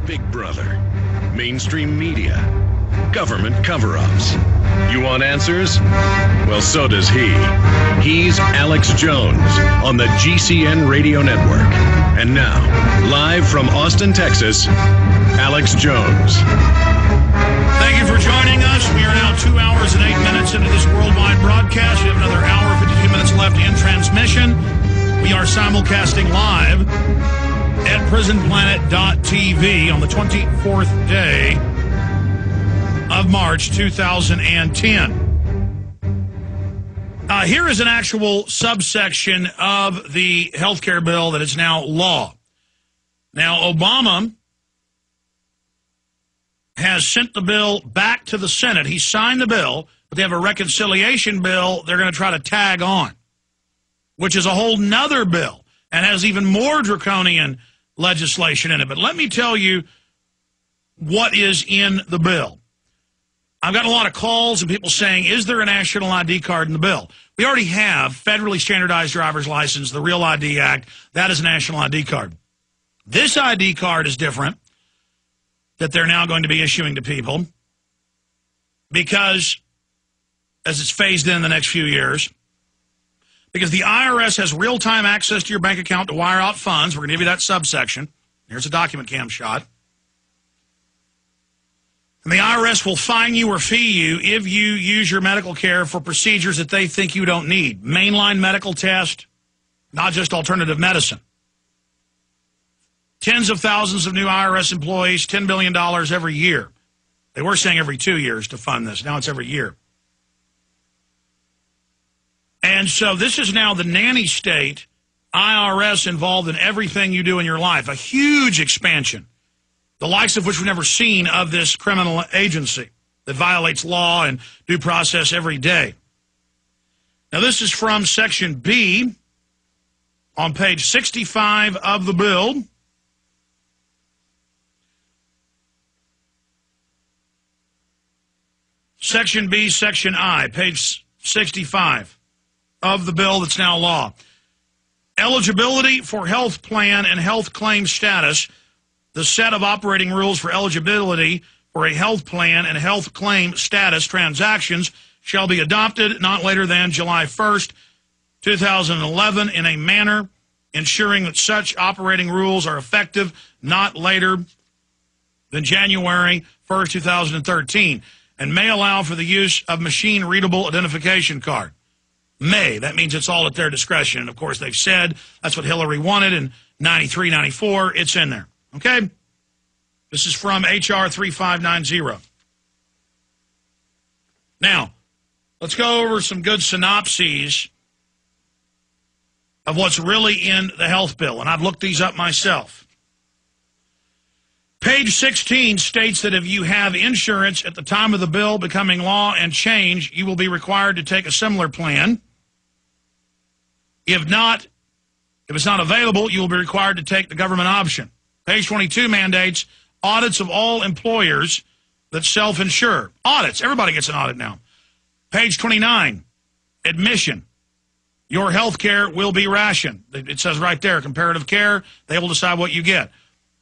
Big Brother, mainstream media, government cover-ups. You want answers? Well, so does he. He's Alex Jones on the GCN Radio Network. And now, live from Austin, Texas, Alex Jones. Thank you for joining us. We are now 2 hours and 8 minutes into this worldwide broadcast. We have another hour, 52 minutes left in transmission. We are simulcasting live at prisonplanet.tv on the 24th day of March 2010. Here is an actual subsection of the health care bill that is now law. Now, Obama has sent the bill back to the Senate. He signed the bill, but they have a reconciliation bill they're going to try to tag on, which is a whole nother bill and has even more draconian legislation in it. But let me tell you what is in the bill. I've got a lot of calls and people saying, is there a national ID card in the bill? We already have federally standardized driver's license, the Real ID Act. That is a national ID card. This ID card is different, that they're now going to be issuing to people because, as it's phased in the next few years, because the IRS has real-time access to your bank account to wire out funds. We're going to give you that subsection. Here's a document cam shot. And the IRS will fine you or fee you if you use your medical care for procedures that they think you don't need. Mainline medical test, not just alternative medicine. Tens of thousands of new IRS employees, $10 billion every year. They were saying every 2 years to fund this. Now it's every year. And so this is now the nanny state, IRS involved in everything you do in your life. A huge expansion, the likes of which we've never seen of this criminal agency that violates law and due process every day. Now this is from Section B on page 65 of the bill. Section B, Section I, page 65 of the bill that's now law. Eligibility for health plan and health claim status. The set of operating rules for eligibility for a health plan and health claim status transactions shall be adopted not later than July 1st, 2011, in a manner ensuring that such operating rules are effective not later than January 1st, 2013, and may allow for the use of machine-readable identification card. May. That means it's all at their discretion. And, of course, they've said that's what Hillary wanted in 93, 94. It's in there. Okay? This is from H.R. 3590. Now, let's go over some good synopses of what's really in the health bill. And I've looked these up myself. Page 16 states that if you have insurance at the time of the bill becoming law and change, you will be required to take a similar plan. If it's not available, you will be required to take the government option. Page 22 mandates audits of all employers that self-insure. Audits. Everybody gets an audit now. Page 29, admission. Your health care will be rationed. It says right there, comparative care. They will decide what you get.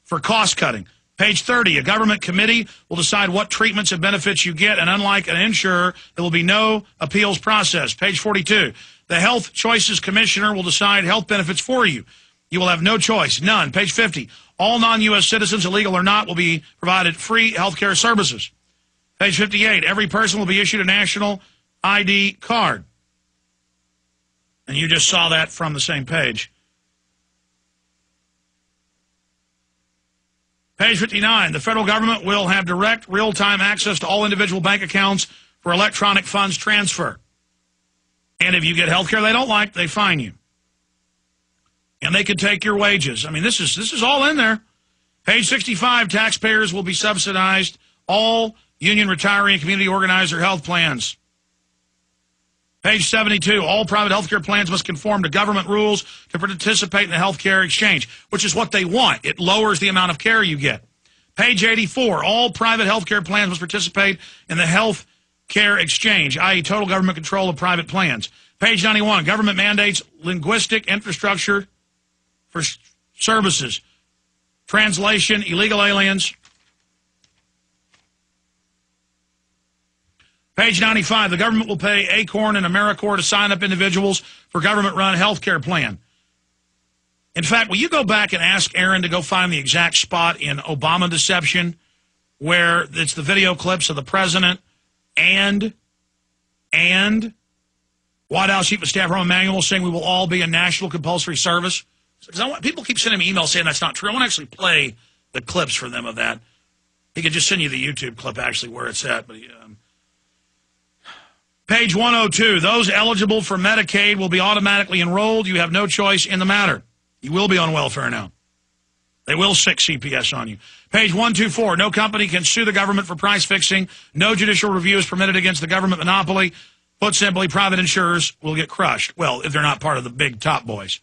For cost cutting. Page 30, a government committee will decide what treatments and benefits you get, and unlike an insurer, there will be no appeals process. Page 42, the Health Choices Commissioner will decide health benefits for you. You will have no choice, none. Page 50, all non-U.S. citizens, illegal or not, will be provided free health care services. Page 58, every person will be issued a national ID card. And you just saw that from the same page. Page 59, the federal government will have direct, real-time access to all individual bank accounts for electronic funds transfer. And if you get health care they don't like, they fine you. And they can take your wages. I mean, this is all in there. Page 65, taxpayers will be subsidized all union, retiree, and community organizer health plans. Page 72, all private health care plans must conform to government rules to participate in the health care exchange, which is what they want. It lowers the amount of care you get. Page 84, all private health care plans must participate in the health care exchange, i.e. total government control of private plans. Page 91, government mandates linguistic infrastructure for services. Translation, illegal aliens. Page 95, the government will pay ACORN and AmeriCorps to sign up individuals for government-run health care plan. In fact, will you go back and ask Aaron to go find the exact spot in Obama deception where it's the video clips of the president and White House Chief of Staff Ron Emanuel saying we will all be in national compulsory service? Because people keep sending me emails saying that's not true. I want to actually play the clips for them of that. He could just send you the YouTube clip actually where it's at, but Page 102, those eligible for Medicaid will be automatically enrolled. You have no choice in the matter. You will be on welfare now. They will sick CPS on you. Page 124, no company can sue the government for price fixing. No judicial review is permitted against the government monopoly. Put simply, private insurers will get crushed. Well, if they're not part of the big top boys.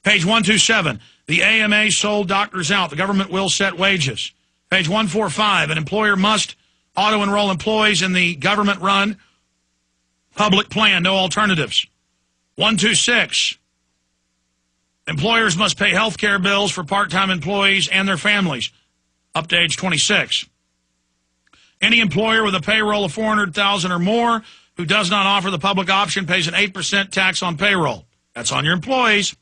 Page 127, the AMA sold doctors out. The government will set wages. Page 145, an employer must auto-enroll employees in the government-run public plan, no alternatives. 126, employers must pay health care bills for part-time employees and their families, up to age 26. Any employer with a payroll of $400,000 or more who does not offer the public option pays an 8% tax on payroll. That's on your employees.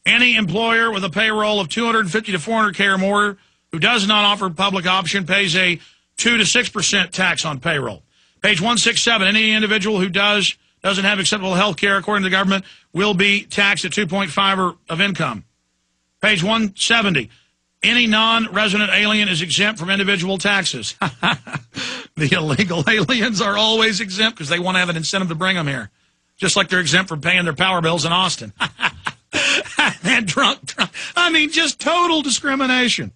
Any employer with a payroll of $250 to $400K or more who does not offer public option pays a 2 to 6% tax on payroll. Page 167, any individual who doesn't have acceptable health care according to the government will be taxed at 2.5 of income. Page 170, any non-resident alien is exempt from individual taxes. The illegal aliens are always exempt because they want to have an incentive to bring them here. Just like they're exempt from paying their power bills in Austin. That drunk. I mean, just total discrimination.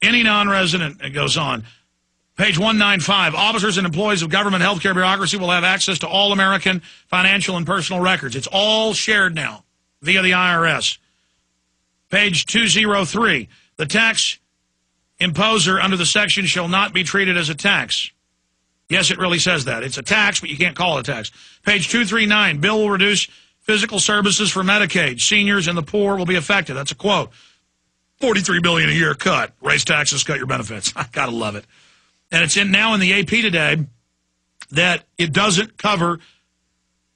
Any non-resident, it goes on. Page 195, officers and employees of government healthcare bureaucracy will have access to all American financial and personal records. It's all shared now via the IRS. Page 203, the tax imposer under the section shall not be treated as a tax. Yes, it really says that. It's a tax, but you can't call it a tax. Page 239, bill will reduce physical services for Medicaid. Seniors and the poor will be affected. That's a quote. $43 billion a year cut. Raise taxes, cut your benefits. I gotta love it. And it's now in the AP today that it doesn't cover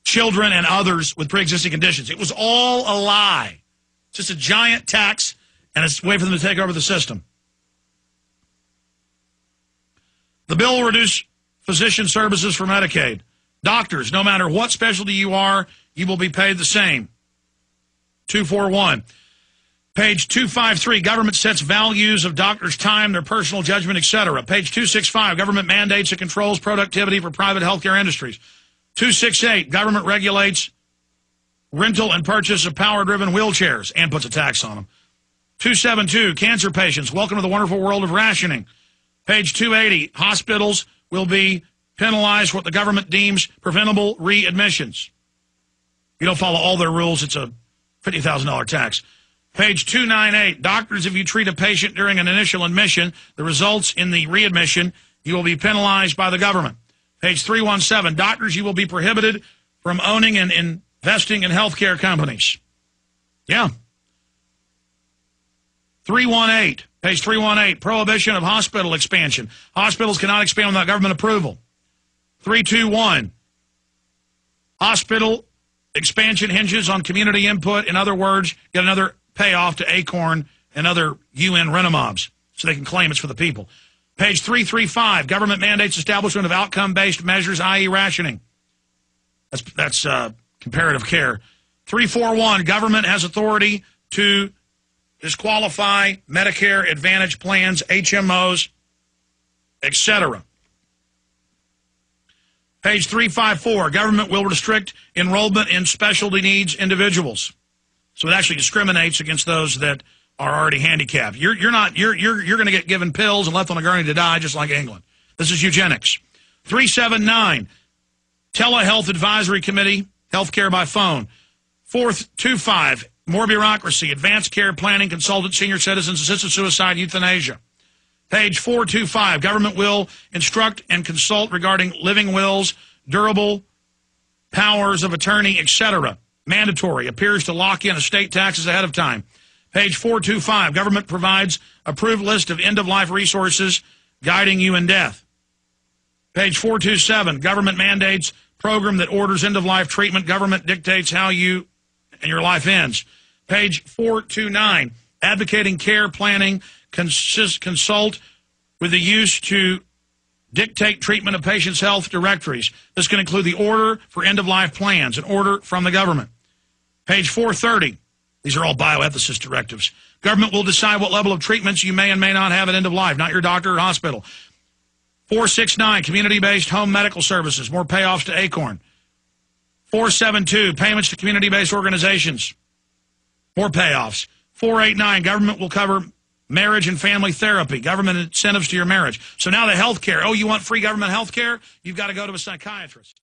children and others with pre-existing conditions. It was all a lie. It's just a giant tax, and it's a way for them to take over the system. The bill will reduce physician services for Medicaid. Doctors, no matter what specialty you are, you will be paid the same. 241. Page 253, government sets values of doctors' time, their personal judgment, etc. Page 265, government mandates and controls productivity for private healthcare industries. 268, government regulates rental and purchase of power-driven wheelchairs and puts a tax on them. 272, cancer patients, welcome to the wonderful world of rationing. Page 280, hospitals will be penalized for what the government deems preventable readmissions. You don't follow all their rules, it's a $50,000 tax. Page 298, doctors, if you treat a patient during an initial admission, the results in the readmission, you will be penalized by the government. Page 317, doctors, you will be prohibited from owning and investing in healthcare companies. Yeah. 318, page 318, prohibition of hospital expansion. Hospitals cannot expand without government approval. 321, hospital expansion hinges on community input. In other words, get another payoff to ACORN and other UN rent-a-mobs so they can claim it's for the people. Page 335, government mandates establishment of outcome-based measures, i.e. rationing. That's comparative care. 341, government has authority to disqualify Medicare Advantage plans, HMOs, etc. Page 354, government will restrict enrollment in specialty needs individuals. So it actually discriminates against those that are already handicapped. You're going to get given pills and left on a gurney to die, just like England. This is eugenics. 379, telehealth advisory committee, healthcare by phone. 425, more bureaucracy, advanced care planning, consultant, senior citizens, assisted suicide, euthanasia. Page 425, government will instruct and consult regarding living wills, durable powers of attorney, etc. Mandatory, appears to lock in estate taxes ahead of time. Page 425, government provides approved list of end-of-life resources guiding you in death. Page 427, government mandates program that orders end-of-life treatment. Government dictates how you and your life ends. Page 429, advocating care planning, consult with the use to dictate treatment of patients' health directories. This can include the order for end-of-life plans, an order from the government. Page 430, these are all bioethicist directives. Government will decide what level of treatments you may and may not have at end of life, not your doctor or hospital. 469, community-based home medical services, more payoffs to ACORN. 472, payments to community-based organizations, more payoffs. 489, government will cover marriage and family therapy, government incentives to your marriage. So now the health care. Oh, you want free government health care? You've got to go to a psychiatrist.